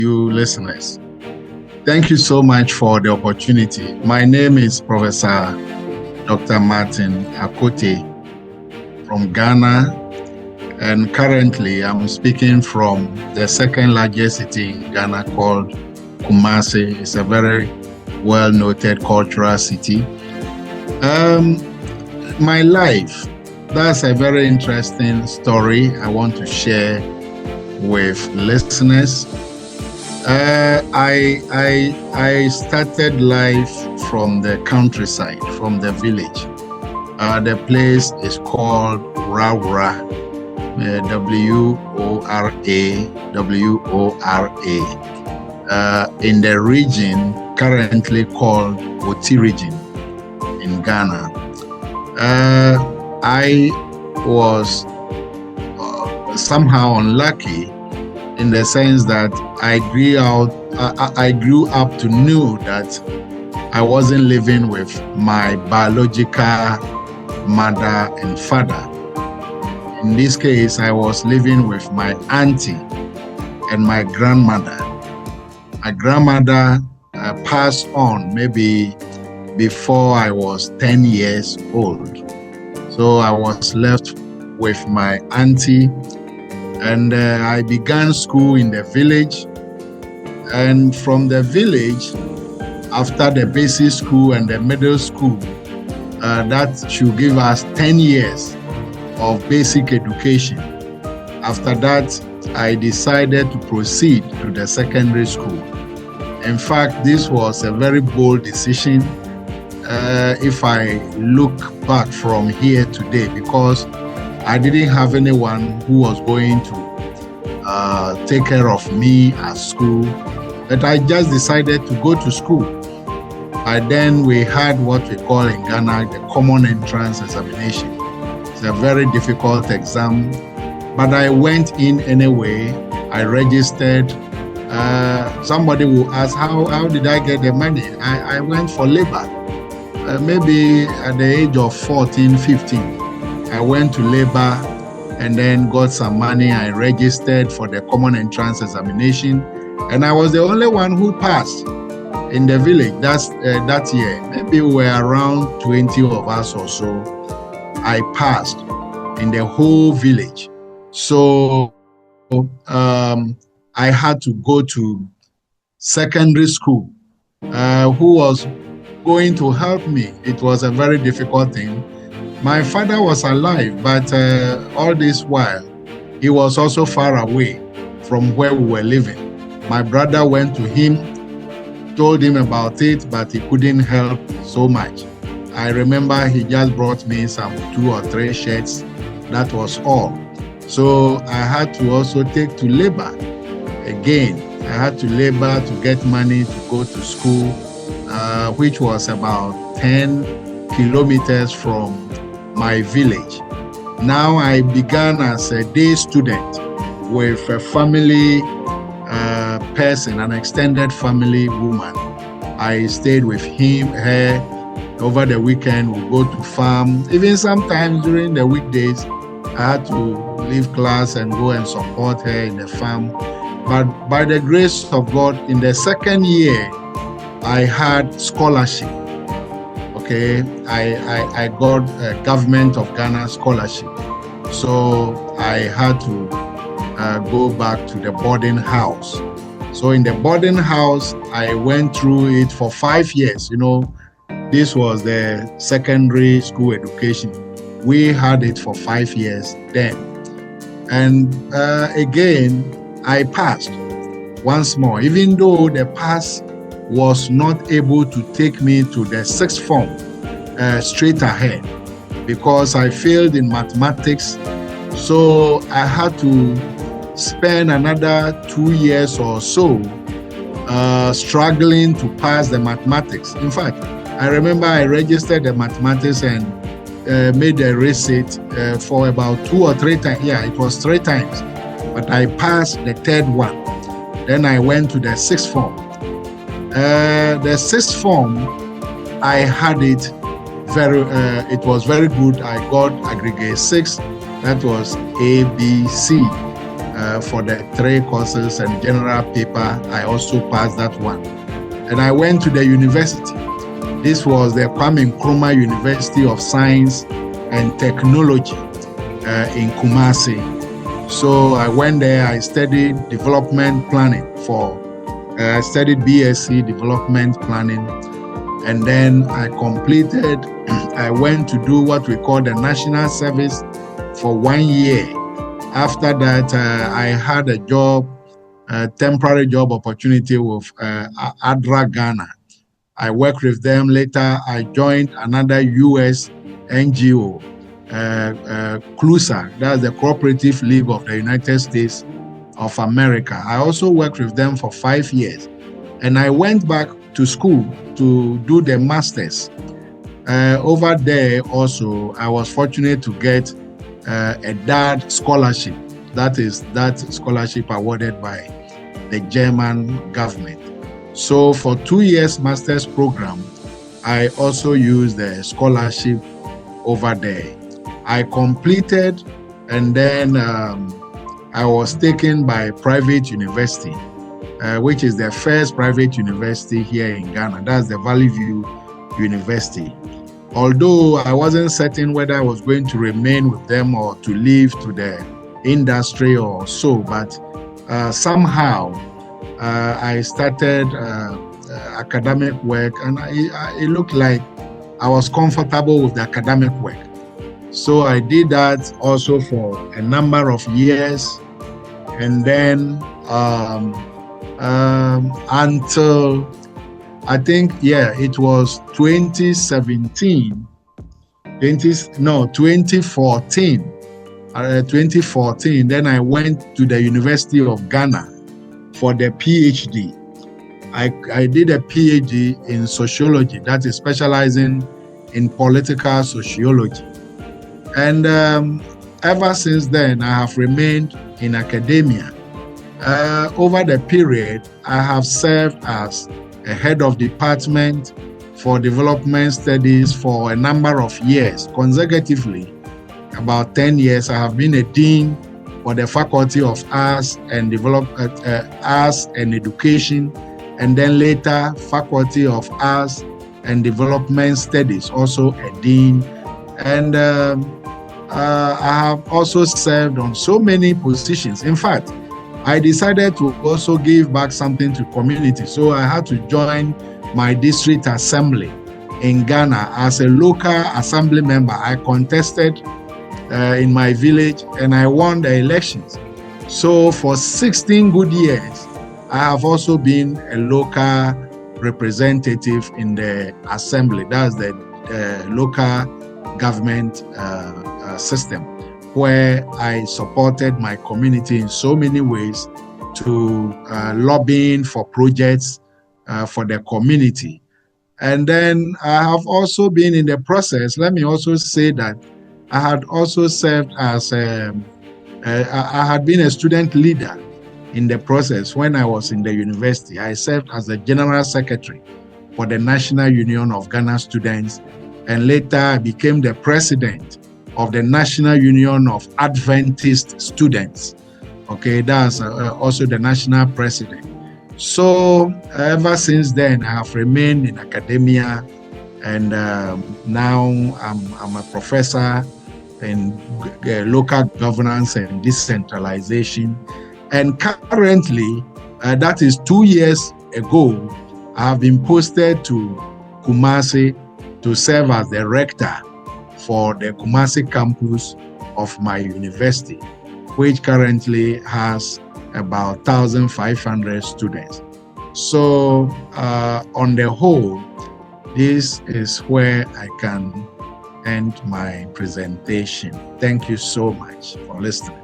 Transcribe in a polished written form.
you listeners. Thank you so much for the opportunity. My name is Professor Dr. Martin Akotey from Ghana, and currently I'm speaking from the second largest city in Ghana called Kumasi. It's a very well-noted cultural city. My life, that's a very interesting story I want to share with listeners. I started life from the countryside, from the village. The place is called Wora, W-O-R-A, in the region currently called Oti region in Ghana. I was somehow unlucky in the sense that I grew up to know that I wasn't living with my biological mother and father. In this case, I was living with my auntie and my grandmother. My grandmother passed on maybe before I was 10 years old. So I was left with my auntie, and I began school in the village. And from the village, after the basic school and the middle school, that should give us 10 years of basic education. After that, I decided to proceed to the secondary school. In fact, this was a very bold decision if I look back from here today, because I didn't have anyone who was going to take care of me at school, but I just decided to go to school. By then, we had what we call in Ghana the Common Entrance Examination. It's a very difficult exam, but I went in anyway. I registered. Somebody will ask, how did I get the money? I went for labor. Maybe at the age of 14, 15. I went to labor and then got some money. I registered for the Common Entrance Examination, and I was the only one who passed in the village that year. Maybe we were around 20 of us or so. I passed in the whole village. So I had to go to secondary school. Who was going to help me? It was a very difficult thing. My father was alive, but all this while, he was also far away from where we were living. My brother went to him, told him about it, but he couldn't help so much. I remember he just brought me some 2 or 3 shirts. That was all. So I had to also take to labor. Again, I had to labor to get money to go to school, which was about 10 kilometers from my village. Now I began as a day student with a family person, an extended family woman. I stayed with her over the weekend. We go to farm. Even sometimes during the weekdays, I had to leave class and go and support her in the farm. But by the grace of God, in the second year, I had scholarship. Okay, I got a Government of Ghana scholarship. So I had to go back to the boarding house. So in the boarding house, I went through it for 5 years. You know, this was the secondary school education. We had it for 5 years then. And again, I passed once more, even though the pass was not able to take me to the 6th form straight ahead, because I failed in mathematics. So I had to spend another 2 years or so struggling to pass the mathematics. In fact, I remember I registered the mathematics and made a receipt for about 2 or 3 times. Yeah, it was 3 times. But I passed the 3rd one. Then I went to the 6th form. The 6th form, I had it it was very good. I got aggregate 6. That was A, B, C. for the 3 courses and general paper. I also passed that one. And I went to the university. This was the Kwame Nkrumah University of Science and Technology in Kumasi. So I went there, I studied development planning I studied BSc development planning. And then I went to do what we call the national service for 1 year. After that, I had a temporary job opportunity with ADRA Ghana. I worked with them. Later, I joined another US NGO, CLUSA, that's the Cooperative League of the United States of America. I also worked with them for 5 years. And I went back to school to do the master's. Over there also, I was fortunate to get a DAD scholarship. That is that scholarship awarded by the German government. So for 2 years master's program, I also used the scholarship over there. I completed, and then I was taken by private university, which is the first private university here in Ghana. That's the Valley View University. Although I wasn't certain whether I was going to remain with them or to leave to the industry or so, but somehow I started academic work, and it looked like I was comfortable with the academic work. So I did that also for a number of years, and then until I think, it was 2014, then I went to the University of Ghana for the PhD. I did a PhD in sociology, that is specializing in political sociology. And ever since then, I have remained in academia. Over the period, I have served as a head of department for development studies for a number of years. Consecutively, about 10 years, I have been a dean for the Faculty of Arts and Arts and Education, and then later Faculty of Arts and Development Studies, also a dean. And I have also served on so many positions. In fact, I decided to also give back something to community. So I had to join my district assembly in Ghana as a local assembly member. I contested in my village and I won the elections. So for 16 good years, I have also been a local representative in the assembly. That's the local government system, where I supported my community in so many ways to lobbying for projects for the community. And then I have also been in the process. Let me also say that I had also served as I had been a student leader in the process when I was in the university. I served as the General Secretary for the National Union of Ghana Students, and later I became the President of the National Union of Adventist Students. Okay, that's also the national president. So ever since then, I have remained in academia, and now I'm a professor in local governance and decentralization. And currently, that is 2 years ago, I have been posted to Kumasi to serve as the rector for the Kumasi campus of my university, which currently has about 1,500 students. So on the whole, this is where I can end my presentation. Thank you so much for listening.